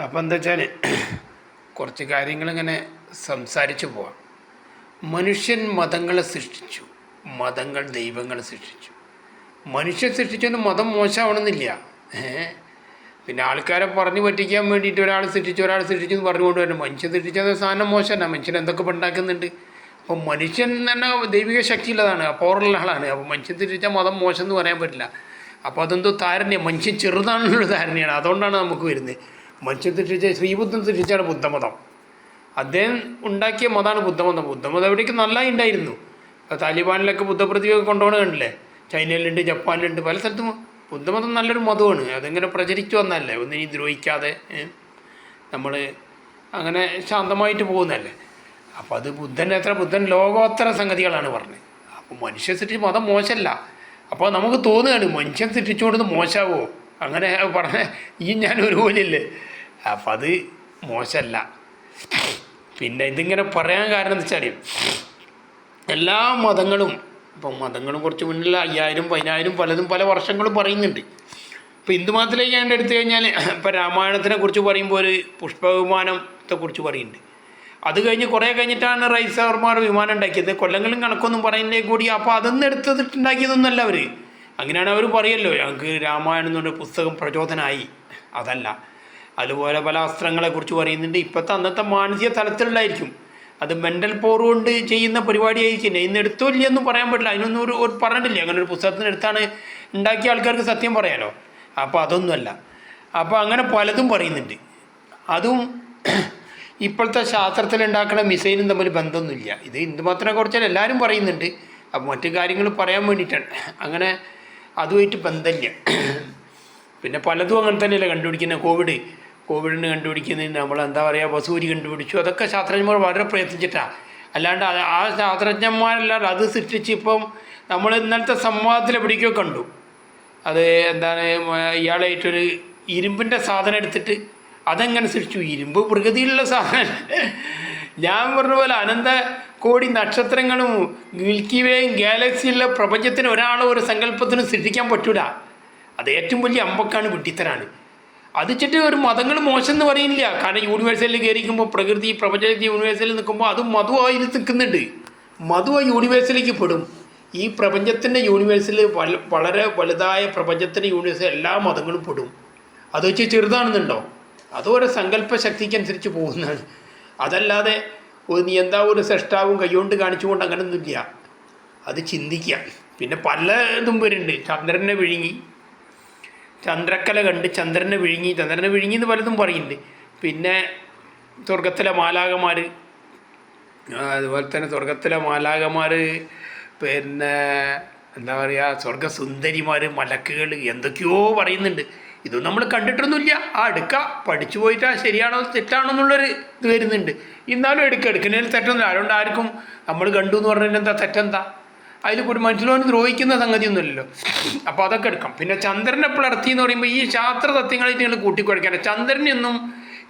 അപ്പം എന്താ വെച്ചാൽ കുറച്ച് കാര്യങ്ങളിങ്ങനെ സംസാരിച്ചു പോവാം. മനുഷ്യൻ മതങ്ങളെ സൃഷ്ടിച്ചു, മതങ്ങൾ ദൈവങ്ങളെ സൃഷ്ടിച്ചു. മനുഷ്യൻ സൃഷ്ടിച്ചൊന്നും മതം മോശമാവണമെന്നില്ല. പിന്നെ ആൾക്കാരെ പറഞ്ഞു പറ്റിക്കാൻ വേണ്ടിയിട്ട് ഒരാൾ സൃഷ്ടിച്ചു എന്ന് പറഞ്ഞുകൊണ്ട് വരണം. മനുഷ്യൻ സൃഷ്ടിച്ചത് സാധനം മോശമല്ല. മനുഷ്യൻ എന്തൊക്കെ ഉണ്ടാക്കുന്നുണ്ട്. അപ്പോൾ മനുഷ്യൻ തന്നെ ദൈവിക ശക്തിയുള്ളതാണ്, പവറുള്ള ആളാണ്. അപ്പോൾ മനുഷ്യൻ സൃഷ്ടിച്ച മതം മോശം എന്ന് പറയാൻ പറ്റില്ല. അപ്പോൾ അതെന്തോ ധാരണയാണ്, മനുഷ്യൻ ചെറുതാണെന്നുള്ള ധാരണയാണ്. അതുകൊണ്ടാണ് നമുക്ക് വരുന്നത്. മനുഷ്യൻ സൃഷ്ടിച്ച ശ്രീബുദ്ധൻ സൃഷ്ടിച്ചാണ് ബുദ്ധമതം. അദ്ദേഹം ഉണ്ടാക്കിയ മതമാണ് ബുദ്ധമതം. ബുദ്ധമതം എവിടേക്ക് നല്ലതായി ഉണ്ടായിരുന്നു. ഇപ്പോൾ താലിബാനിലൊക്കെ ബുദ്ധപ്രതിമയൊക്കെ കൊണ്ടുപോകണ കണ്ടില്ലേ? ചൈനയിലുണ്ട്, ജപ്പാനിലുണ്ട്, പല സ്ഥലത്തും ബുദ്ധമതം നല്ലൊരു മതമാണ്. അതിങ്ങനെ പ്രചരിച്ചു വന്നതല്ലേ, ഒന്നിനും ദ്രോഹിക്കാതെ നമ്മൾ അങ്ങനെ ശാന്തമായിട്ട് പോകുന്നതല്ലേ. അപ്പോൾ അത് ബുദ്ധൻ ലോകോത്തര സംഗതികളാണ് പറഞ്ഞത്. അപ്പോൾ മനുഷ്യൻ സൃഷ്ടിച്ച മതം മോശമല്ല. അപ്പോൾ നമുക്ക് തോന്നുകയാണ് മനുഷ്യൻ സൃഷ്ടിച്ചുകൊണ്ടത് മോശമാവോ, അങ്ങനെ പറഞ്ഞ ഞാൻ ഒരുപോലെയല്ലേ. അപ്പം അത് മോശമല്ല. പിന്നെ ഇതിങ്ങനെ പറയാൻ കാരണം എന്ന് വെച്ചാൽ എല്ലാ മതങ്ങളും, ഇപ്പം മതങ്ങളും കുറച്ച് മുന്നിൽ 5000, 10000 പലതും പല വർഷങ്ങളും പറയുന്നുണ്ട്. ഇപ്പോൾ ഹിന്ദു മതത്തിലേക്ക് ഞാൻ എടുത്തു കഴിഞ്ഞാൽ ഇപ്പം രാമായണത്തിനെ കുറിച്ച് പറയുമ്പോൾ ഒരു പുഷ്പവിമാനത്തെക്കുറിച്ച് പറയുന്നുണ്ട്. അത് കഴിഞ്ഞ് കുറേ കഴിഞ്ഞിട്ടാണ് റൈസവർമാർ വിമാനം ഉണ്ടാക്കിയത്. കൊല്ലങ്ങളും കണക്കൊന്നും പറയുന്നതിലേ കൂടി. അപ്പോൾ അതൊന്നും എടുത്തിട്ടുണ്ടാക്കിയതൊന്നുമല്ല അവർ. അങ്ങനെയാണ് അവർ പറയല്ലോ, ഞങ്ങൾക്ക് രാമായണം എന്നൊരു പുസ്തകം പ്രചോദനമായി. അതല്ല. അതുപോലെ പല അസ്ത്രങ്ങളെക്കുറിച്ച് പറയുന്നുണ്ട്. ഇപ്പോഴത്തെ അന്നത്തെ മാനസിക തലത്തിലുള്ളതായിരിക്കും. അത് മെൻ്റൽ പവർ കൊണ്ട് ചെയ്യുന്ന പരിപാടിയായിരിക്കും. ഇന്ന് എടുത്തോ ഇല്ലയെന്നും പറയാൻ പറ്റില്ല. അതിനൊന്നും ഒരു പറഞ്ഞിട്ടില്ല. അങ്ങനെ ഒരു പുസ്തകത്തിനടുത്താണ് ഉണ്ടാക്കിയ ആൾക്കാർക്ക് സത്യം പറയാലോ. അപ്പോൾ അതൊന്നുമല്ല. അപ്പോൾ അങ്ങനെ പലതും പറയുന്നുണ്ട്. അതും ഇപ്പോഴത്തെ ശാസ്ത്രത്തിൽ ഉണ്ടാക്കുന്ന മിസൈലും തമ്മിൽ ബന്ധമൊന്നുമില്ല. ഇത് ഹിന്ദുമതത്തിനെ കുറിച്ചാൽ എല്ലാവരും പറയുന്നുണ്ട്. അപ്പോൾ മറ്റു കാര്യങ്ങൾ പറയാൻ വേണ്ടിയിട്ടാണ്. അങ്ങനെ അതുമായിട്ട് ബന്ധമില്ല. പിന്നെ പലതും അങ്ങനെ തന്നെയല്ലേ കണ്ടുപിടിക്കുന്നത്. കോവിഡിന് കണ്ടുപിടിക്കുന്നതിന് നമ്മൾ എന്താ പറയുക, വസൂരി കണ്ടുപിടിച്ചു. അതൊക്കെ ശാസ്ത്രജ്ഞന്മാർ വളരെ പ്രയത്നിച്ചിട്ടാണ്. അല്ലാണ്ട് ആ ശാസ്ത്രജ്ഞന്മാരല്ലാണ്ട് അത് സൃഷ്ടിച്ച് ഇപ്പം നമ്മൾ ഇന്നലത്തെ സംവാദത്തിൽ എവിടേക്കോ കണ്ടു. അത് എന്താണ്, ഇയാളായിട്ടൊരു ഇരുമ്പിൻ്റെ സാധനം എടുത്തിട്ട് അതെങ്ങനെ സൃഷ്ടിച്ചു. ഇരുമ്പ് പ്രകൃതിയിലുള്ള സാധനം. ഞാൻ പറഞ്ഞ പോലെ അനന്ത കോടി നക്ഷത്രങ്ങളും മിൽക്കി വേയും ഗാലക്സിയിലുള്ള പ്രപഞ്ചത്തിന് ഒരാളോ ഒരു സങ്കല്പത്തിന് സൃഷ്ടിക്കാൻ പറ്റൂല. അത് ഏറ്റവും വലിയ അമ്പക്കാണ്, വിഡ്ഢിത്തരാണ്. അത് വെച്ചിട്ട് ഒരു മതങ്ങൾ മോശം എന്ന് പറയുന്നില്ല. കാരണം യൂണിവേഴ്സലിൽ കയറിക്കുമ്പോൾ പ്രകൃതി പ്രപഞ്ചത്തിൽ യൂണിവേഴ്സലിൽ നിൽക്കുമ്പോൾ അതും മധുവായി നിൽക്കുന്നുണ്ട്. മധു യൂണിവേഴ്സിലേക്ക് പെടും. ഈ പ്രപഞ്ചത്തിൻ്റെ യൂണിവേഴ്സിൽ വളരെ വലുതായ പ്രപഞ്ചത്തിൻ്റെ യൂണിവേഴ്സിൽ എല്ലാ മതങ്ങളും പെടും. അത് വെച്ച് ചെറുതാണെന്നുണ്ടോ? അതോരോ സങ്കല്പ ശക്തിക്കനുസരിച്ച് പോകുന്നതാണ്. അതല്ലാതെ നീ എന്താ ഒരു സൃഷ്ടാവും കൈകൊണ്ട് കാണിച്ചുകൊണ്ട് അങ്ങനെയൊന്നുമില്ല. അത് ചിന്തിക്കുക. പിന്നെ പലതും വരുന്നുണ്ട്. ചന്ദ്രനെ വിഴുങ്ങി, ചന്ദ്രക്കല കണ്ട് ചന്ദ്രനെ വിഴുങ്ങി എന്ന് പലതും പറയുന്നുണ്ട്. പിന്നെ സ്വർഗത്തിലെ മാലാകമാർ, അതുപോലെ തന്നെ സ്വർഗത്തിലെ മാലാകമാർ, പിന്നെ എന്താ പറയുക, സ്വർഗസുന്ദരിമാർ, മലക്കുകൾ, എന്തൊക്കെയോ പറയുന്നുണ്ട്. ഇതൊന്നും നമ്മൾ കണ്ടിട്ടൊന്നുമില്ല. എടുക്കുക, പഠിച്ചു പോയിട്ട് ശരിയാണോ തെറ്റാണോ എന്നുള്ളൊരു ഇത് വരുന്നുണ്ട്. എന്നാലും എടുക്കുന്നതിൽ തെറ്റൊന്നുമില്ല. അതുകൊണ്ട് ആർക്കും നമ്മൾ കണ്ടു എന്ന് പറഞ്ഞാൽ എന്താ തെറ്റെന്താ? അതിൽ കൂടി മനുഷ്യനോട് ദ്രോഹിക്കുന്ന സംഗതിയൊന്നുമില്ലല്ലോ. അപ്പോൾ അതൊക്കെ എടുക്കാം. പിന്നെ ചന്ദ്രനെ പിളർത്തി എന്ന് പറയുമ്പോൾ ഈ ശാസ്ത്ര തത്വങ്ങളായിട്ട് നിങ്ങൾ കൂട്ടിക്കുഴയ്ക്കാൻ. ചന്ദ്രനെയൊന്നും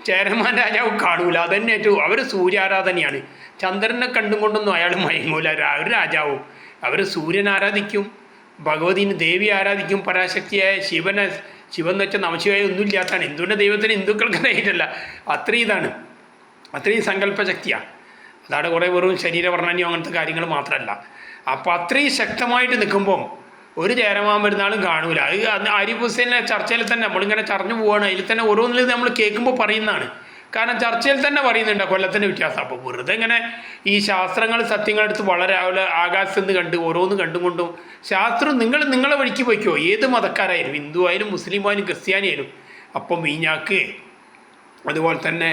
ചേരമാൻ രാജാവ് കാണൂല. അതന്നെ ഏറ്റവും അവർ സൂര്യാരാധനയാണ്. ചന്ദ്രനെ കണ്ടും കൊണ്ടൊന്നും അയാൾ മയങ്ങൂല. ഒരു രാജാവും അവർ സൂര്യൻ ആരാധിക്കും, ഭഗവതിന് ദേവി ആരാധിക്കും, പരാശക്തിയായ ശിവൻ എന്ന് വെച്ചാൽ നമശിവായ ഒന്നും ഇല്ലാത്തതാണ്. ഹിന്ദുവിൻ്റെ ദൈവത്തിന് ഹിന്ദുക്കൾക്ക് ധൈര്യമല്ല. അത്രയും സങ്കല്പ ശക്തിയാണ്. അതാണ് കുറേ വെറും ശരീരവർണ്ണനയോ അങ്ങനത്തെ കാര്യങ്ങൾ മാത്രമല്ല. അപ്പോൾ അത്രയും ശക്തമായിട്ട് നിൽക്കുമ്പം ഒരു ചേരമാൻ വരുന്നാളും കാണൂല. അത് ആരിഫ് ഹുസൈൻ്റെ ചർച്ചയിൽ തന്നെ നമ്മളിങ്ങനെ ചർഞ്ഞു പോവുകയാണ്. അതിൽ തന്നെ ഓരോന്നിലും നമ്മൾ കേൾക്കുമ്പോൾ പറയുന്നതാണ്. കാരണം ചർച്ചയിൽ തന്നെ പറയുന്നുണ്ട് കൊല്ലത്തിൻ്റെ വ്യത്യാസം. അപ്പോൾ വെറുതെ ഇങ്ങനെ ഈ ശാസ്ത്രങ്ങൾ സത്യങ്ങളെടുത്ത് വളരെ ആകാശത്ത് നിന്ന് കണ്ട് ഓരോന്ന് കണ്ടുകൊണ്ടും ശാസ്ത്രം നിങ്ങളെ വഴിക്ക് പോയിക്കോ. ഏത് മതക്കാരായാലും, ഹിന്ദു ആയാലും മുസ്ലിം ആയാലും ക്രിസ്ത്യാനി ആയാലും. അപ്പം വീഞ്ഞാക്ക് അതുപോലെ തന്നെ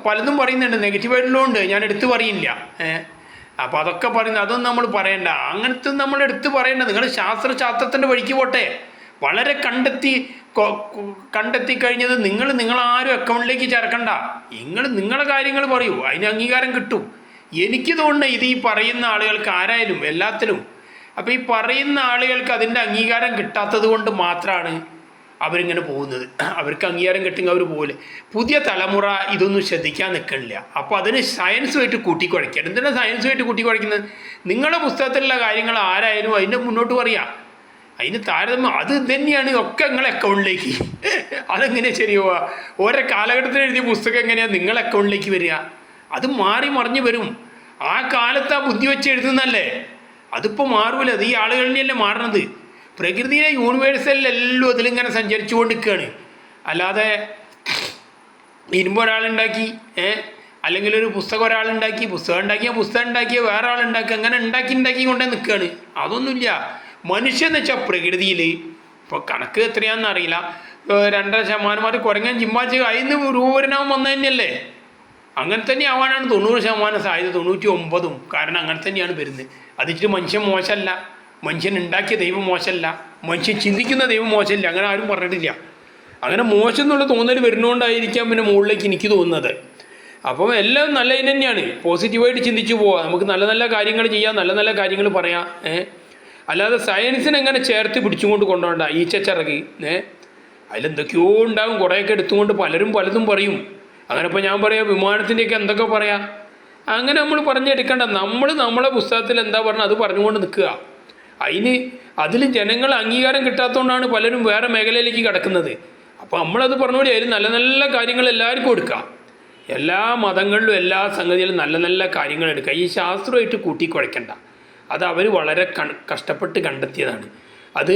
പലതും പറയുന്നുണ്ട്. നെഗറ്റീവായിട്ടുള്ളതുകൊണ്ട് ഞാൻ എടുത്ത് പറയില്ല. അപ്പോൾ അതൊക്കെ പറയുന്നത് അതൊന്നും നമ്മൾ പറയണ്ട. അങ്ങനത്തെ നമ്മൾ എടുത്ത് പറയണ്ട. നിങ്ങൾ ശാസ്ത്രത്തിൻ്റെ വഴിക്ക് പോട്ടെ. വളരെ കണ്ടെത്തി കഴിഞ്ഞത് നിങ്ങളാരും അക്കൗണ്ടിലേക്ക് ചേർക്കണ്ട. നിങ്ങളെ കാര്യങ്ങൾ പറയൂ, അതിന് അംഗീകാരം കിട്ടും. എനിക്ക് തോന്നുന്നത് ഇത് ഈ പറയുന്ന ആളുകൾക്ക് ആരായാലും എല്ലാത്തിലും. അപ്പോൾ ഈ പറയുന്ന ആളുകൾക്ക് അതിൻ്റെ അംഗീകാരം കിട്ടാത്തത് കൊണ്ട് മാത്രമാണ് അവരിങ്ങനെ പോകുന്നത്. അവർക്ക് അംഗീകാരം കിട്ടുമെങ്കിൽ അവർ പോകില്ല. പുതിയ തലമുറ ഇതൊന്നും ശ്രദ്ധിക്കാൻ നിൽക്കണില്ല. അപ്പോൾ അതിന് സയൻസുമായിട്ട് കൂട്ടിക്കുഴയ്ക്കുക. എന്തിനാണ് സയൻസുമായിട്ട് കൂട്ടിക്കുഴയ്ക്കുന്നത്? നിങ്ങളുടെ പുസ്തകത്തിലുള്ള കാര്യങ്ങൾ ആരായാലും അതിൻ്റെ മുന്നോട്ട് പറയാം. അതിന് താരതമ്യം അത് തന്നെയാണ് ഒക്കെ നിങ്ങളെ അക്കൗണ്ടിലേക്ക്. അതെങ്ങനെ ശരിയാവുക? ഓരോ കാലഘട്ടത്തിൽ എഴുതിയ പുസ്തകം എങ്ങനെയാണ് നിങ്ങളെ അക്കൗണ്ടിലേക്ക് വരിക? അത് മാറി മറിഞ്ഞ് വരും. ആ കാലത്ത് ആ ബുദ്ധി വെച്ച് എഴുതുന്നല്ലേ, അതിപ്പോൾ മാറൂല. അത് ഈ ആളുകൾ തന്നെയല്ലേ മാറണത്. പ്രകൃതിയിലെ യൂണിവേഴ്സലിലെല്ലാം അതിലിങ്ങനെ സഞ്ചരിച്ചു കൊണ്ടിരിക്കുകയാണ്. അല്ലാതെ ഇരുമ്പ് ഒരാളുണ്ടാക്കി, അല്ലെങ്കിൽ ഒരു പുസ്തകം ഒരാളുണ്ടാക്കി, പുസ്തകം ഉണ്ടാക്കിയ വേറെ ആളുണ്ടാക്കി, അങ്ങനെ ഉണ്ടാക്കി കൊണ്ടേ നിൽക്കുകയാണ്. അതൊന്നുമില്ല. മനുഷ്യൻ വെച്ചാൽ പ്രകൃതിയിൽ ഇപ്പോൾ കണക്ക് എത്രയാണെന്ന് അറിയില്ല, 2.5% കുരങ്ങൻ ചിമ്മാച്ച് അതിന് രൂപരനാവും വന്നു തന്നെയല്ലേ. അങ്ങനെ തന്നെ ആവാനാണ് 90% സാധ്യത, 99%. കാരണം അങ്ങനെ തന്നെയാണ് വരുന്നത്. അതിച്ചിട്ട് മനുഷ്യൻ മോശമല്ല, മനുഷ്യൻ ഉണ്ടാക്കിയ ദൈവം മോശമല്ല, മനുഷ്യൻ ചിന്തിക്കുന്ന ദൈവം മോശമില്ല, അങ്ങനെ ആരും പറഞ്ഞിട്ടില്ല. അങ്ങനെ മോശം എന്നുള്ള തോന്നൽ വരുന്നതുകൊണ്ടായിരിക്കാം പിന്നെ മുകളിലേക്ക് എനിക്ക് തോന്നുന്നത്. അപ്പം എല്ലാം നല്ലതിന് തന്നെയാണ്. പോസിറ്റീവായിട്ട് ചിന്തിച്ചു പോവാം. നമുക്ക് നല്ല നല്ല കാര്യങ്ങൾ ചെയ്യാം, നല്ല നല്ല കാര്യങ്ങൾ പറയാം. അല്ലാതെ സയൻസിനെ എങ്ങനെ ചേർത്ത് പിടിച്ചുകൊണ്ട് കൊണ്ടുപോകണ്ട. ഈച്ചച്ചിറക് അതിലെന്തൊക്കെയോ ഉണ്ടാകും. കുറേയൊക്കെ എടുത്തുകൊണ്ട് പലരും പലതും പറയും. അങ്ങനെ ഇപ്പോൾ ഞാൻ പറയാം വിമാനത്തിൻ്റെയൊക്കെ എന്തൊക്കെ പറയാം. അങ്ങനെ നമ്മൾ പറഞ്ഞെടുക്കണ്ട. നമ്മളെ പുസ്തകത്തിൽ എന്താ പറഞ്ഞാൽ അത് പറഞ്ഞുകൊണ്ട് നിൽക്കുക. അതിൽ ജനങ്ങൾ അംഗീകാരം കിട്ടാത്തതുകൊണ്ടാണ് പലരും വേറെ മേഖലയിലേക്ക് കിടക്കുന്നത്. അപ്പോൾ നമ്മളത് പറഞ്ഞുകൂടി അതിൽ നല്ല നല്ല കാര്യങ്ങൾ എല്ലാവർക്കും കൊടുക്കുക. എല്ലാ മതങ്ങളിലും എല്ലാ സംഗതിയിലും നല്ല നല്ല കാര്യങ്ങൾ എടുക്കുക. ഈ ശാസ്ത്രമായിട്ട് കൂട്ടിക്കുഴയ്ക്കണ്ട. അത് അവർ വളരെ കഷ്ടപ്പെട്ട് കണ്ടെത്തിയതാണ്. അത്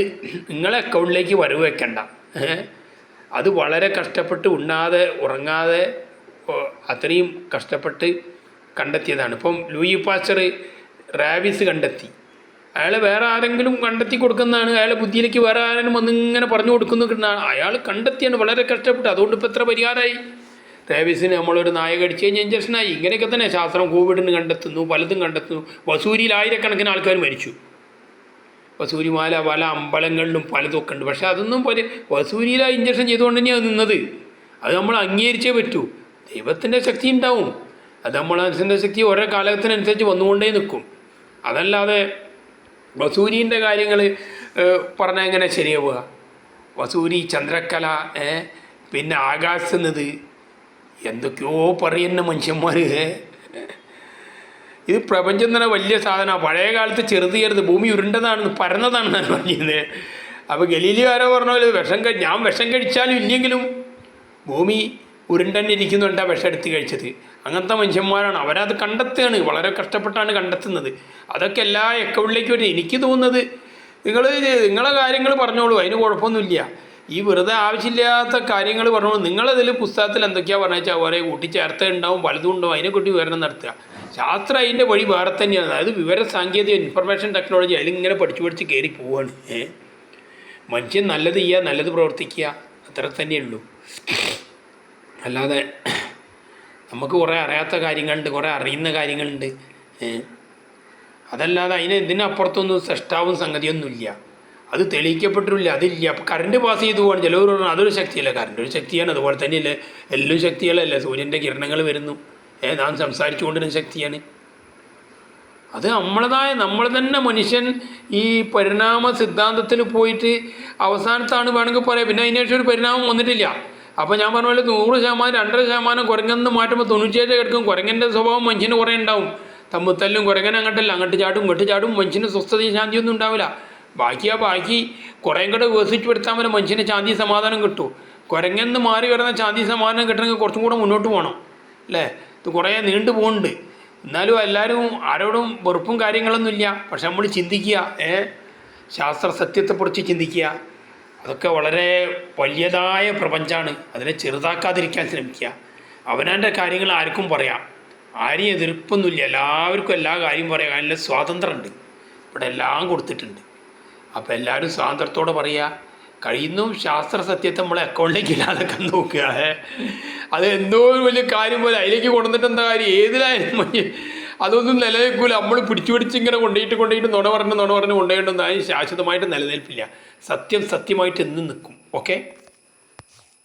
നിങ്ങളെ അക്കൗണ്ടിലേക്ക് വരവ് വെക്കണ്ട. അത് വളരെ കഷ്ടപ്പെട്ട് ഉണ്ണാതെ ഉറങ്ങാതെ അത്രയും കഷ്ടപ്പെട്ട് കണ്ടെത്തിയതാണ്. ഇപ്പം ലൂയി പാസ്റ്റർ റാബീസ് കണ്ടെത്തി. അയാൾ വേറെ ആരെങ്കിലും കണ്ടെത്തി കൊടുക്കുന്നതാണ്. അയാളെ ബുദ്ധിയിലേക്ക് വേറെ ആരെങ്കിലും വന്നിങ്ങനെ പറഞ്ഞു കൊടുക്കുന്നതാണ്. അയാൾ കണ്ടെത്തിയാണ് വളരെ കഷ്ടപ്പെട്ട്. അതുകൊണ്ട് ഇപ്പോൾ എത്ര പരിഹാരമായി. റാബീസിന് നമ്മളൊരു നായ കടിച്ചു കഴിഞ്ഞാൽ ഇഞ്ചക്ഷനായി. ഇങ്ങനെയൊക്കെ തന്നെ ശാസ്ത്രം കോവിഡിന് കണ്ടെത്തുന്നു, പലതും കണ്ടെത്തുന്നു. വസൂരിയിൽ 1000കണക്കിന് ആൾക്കാർ മരിച്ചു. വസൂരിമാല പല അമ്പലങ്ങളിലും പലതൊക്കെ ഉണ്ട്. പക്ഷേ അതൊന്നും വസൂരിയിൽ ആ ഇഞ്ചക്ഷൻ ചെയ്തുകൊണ്ട് തന്നെയാണ് നിന്നത്. അത് നമ്മൾ അംഗീകരിച്ചേ പറ്റൂ. ദൈവത്തിൻ്റെ ശക്തി ഉണ്ടാവും. അത് നമ്മളതിൻ്റെ ശക്തി ഓരോ കാലത്തിനനുസരിച്ച് വന്നുകൊണ്ടേ നിൽക്കും. അതല്ലാതെ വസൂരീൻ്റെ കാര്യങ്ങൾ പറഞ്ഞാൽ എങ്ങനെ ശരിയാവുക? വസൂരി, ചന്ദ്രക്കല, പിന്നെ ആകാശത്തുന്നത് എന്തൊക്കെയോ പറയുന്ന മനുഷ്യന്മാർ. ഇത് പ്രപഞ്ചം തന്നെ വലിയ സാധനമാണ്. പഴയ കാലത്ത് ചെറുത് ഭൂമി ഉരുണ്ടതാണെന്ന് പരന്നതാണെന്നാണ് പറഞ്ഞത്. അപ്പോൾ ഗലീലിയോ ആരോ പറഞ്ഞ പോലെ ഞാൻ വിഷം കഴിച്ചാലും ഇല്ലെങ്കിലും ഭൂമി ഉരുണ്ടന്നെ ഇരിക്കുന്നുണ്ടാ വിഷം എടുത്ത് കഴിച്ചത്. അങ്ങനത്തെ മനുഷ്യന്മാരാണ്. അവരത് കണ്ടെത്തുകയാണ്, വളരെ കഷ്ടപ്പെട്ടാണ് കണ്ടെത്തുന്നത്. അതൊക്കെ എല്ലാ അക്കൗണ്ടിലേക്ക് വരും. എനിക്ക് തോന്നുന്നത് നിങ്ങളെ കാര്യങ്ങൾ പറഞ്ഞോളൂ, അതിന് കുഴപ്പമൊന്നുമില്ല. ഈ വെറുതെ ആവശ്യമില്ലാത്ത കാര്യങ്ങൾ പറഞ്ഞോളൂ. നിങ്ങളതിൽ പുസ്തകത്തിൽ എന്തൊക്കെയാണ് പറഞ്ഞു വെച്ചാൽ അവരെ കൂട്ടിച്ചേർത്ത ഉണ്ടാവും, പലതും ഉണ്ടാവും. അതിനെക്കുറിച്ച് വിവരണം നടത്തുക. ശാസ്ത്രം അതിൻ്റെ വഴി വേറെ തന്നെയാണ്. അതായത് വിവര സാങ്കേതിക ഇൻഫർമേഷൻ ടെക്നോളജി അതിലിങ്ങനെ പഠിച്ച് കയറി പോവാണ്. മനുഷ്യൻ നല്ലത് ചെയ്യുക, നല്ലത് പ്രവർത്തിക്കുക, അത്ര തന്നെയുള്ളൂ. അല്ലാതെ നമുക്ക് കുറേ അറിയാത്ത കാര്യങ്ങളുണ്ട്, കുറേ അറിയുന്ന കാര്യങ്ങളുണ്ട്. അതല്ലാതെ ഇതിനപ്പുറത്തൊന്നും സൃഷ്ടാവും സംഗതിയൊന്നുമില്ല. അത് തെളിയിക്കപ്പെട്ടിട്ടില്ല, അതില്ല. അപ്പോൾ കറണ്ട് പാസ് ചെയ്തു പോകാണ്. ചിലവർ പറഞ്ഞാൽ അതൊരു ശക്തിയല്ല. കറണ്ട് ഒരു ശക്തിയാണ്. അതുപോലെ തന്നെയല്ലേ എല്ലാം ശക്തികളല്ലേ. സൂര്യൻ്റെ കിരണങ്ങൾ വരുന്നു, നാം സംസാരിച്ചു കൊണ്ടിരുന്ന ശക്തിയാണ്. അത് നമ്മൾ തന്നെ മനുഷ്യൻ ഈ പരിണാമ സിദ്ധാന്തത്തിൽ പോയിട്ട് അവസാനത്താണ് വേണമെങ്കിൽ പറയാം. പിന്നെ അതിനേഷം ഒരു പരിണാമം വന്നിട്ടില്ല. അപ്പോൾ ഞാൻ പറഞ്ഞ പോലെ 100%, 2.5% കുരങ്ങെന്ന് മാറ്റുമ്പോൾ 97 കിടക്കും. കുരങ്ങൻ്റെ സ്വഭാവം മനുഷ്യന് കുറേ ഉണ്ടാവും. തമ്മിത്തല്ലും കുരങ്ങൻ അങ്ങോട്ട് ചാടും ഇങ്ങോട്ട് ചാടും. മനുഷ്യന് സ്വസ്ഥതയും ശാന്തിയൊന്നും ഉണ്ടാവില്ല. ബാക്കി കുറേയും കൂടെ വികസിച്ച് പെടുത്താൻ വരെ മനുഷ്യന് ശാന്തി സമാധാനം കിട്ടും. കുരങ്ങെന്ന് മാറി വരുന്ന ശാന്തി സമാധാനം കിട്ടണമെങ്കിൽ കുറച്ചും കൂടെ മുന്നോട്ട് പോകണം അല്ലേ. ഇത് കുറേ നീണ്ടു പോകുന്നുണ്ട്. എന്നാലും എല്ലാവരും ആരോടും വെറുപ്പും കാര്യങ്ങളൊന്നുമില്ല. പക്ഷെ നമ്മൾ ചിന്തിക്കുക, ശാസ്ത്ര സത്യത്തെക്കുറിച്ച് ചിന്തിക്കുക. അതൊക്കെ വളരെ വലിയതായ പ്രപഞ്ചമാണ്. അതിനെ ചെറുതാക്കാതിരിക്കാൻ ശ്രമിക്കുക. അവനവൻ്റെ കാര്യങ്ങൾ ആർക്കും പറയാം, ആരെയും എതിർപ്പൊന്നുമില്ല. എല്ലാവർക്കും എല്ലാ കാര്യം പറയാം. അതിനുള്ള സ്വാതന്ത്ര്യമുണ്ട്. ഇവിടെ എല്ലാം കൊടുത്തിട്ടുണ്ട്. അപ്പോൾ എല്ലാവരും സ്വാതന്ത്ര്യത്തോടെ പറയുക. കഴിയുന്നു ശാസ്ത്ര സത്യത്തെ നമ്മളെ അക്കൗണ്ടിലേക്ക് ഇല്ലാതൊക്കെ നോക്കുക. അത് എന്തോ ഒരു വലിയ കാര്യം പോലെ അതിലേക്ക് കൊണ്ടുവന്നിട്ട് എന്താ കാര്യം? ഏതിലായാലും അതൊന്നും നിലനിൽക്കില്ല. നമ്മൾ പിടിച്ച് ഇങ്ങനെ കൊണ്ടുപോയിട്ട് നുണ പറഞ്ഞ് കൊണ്ടുപോയിട്ടൊന്നും അതിന് ശാശ്വതമായിട്ട് നിലനിൽപ്പില്ല. സത്യമായിട്ട് എന്നും നിൽക്കും. ഓക്കെ.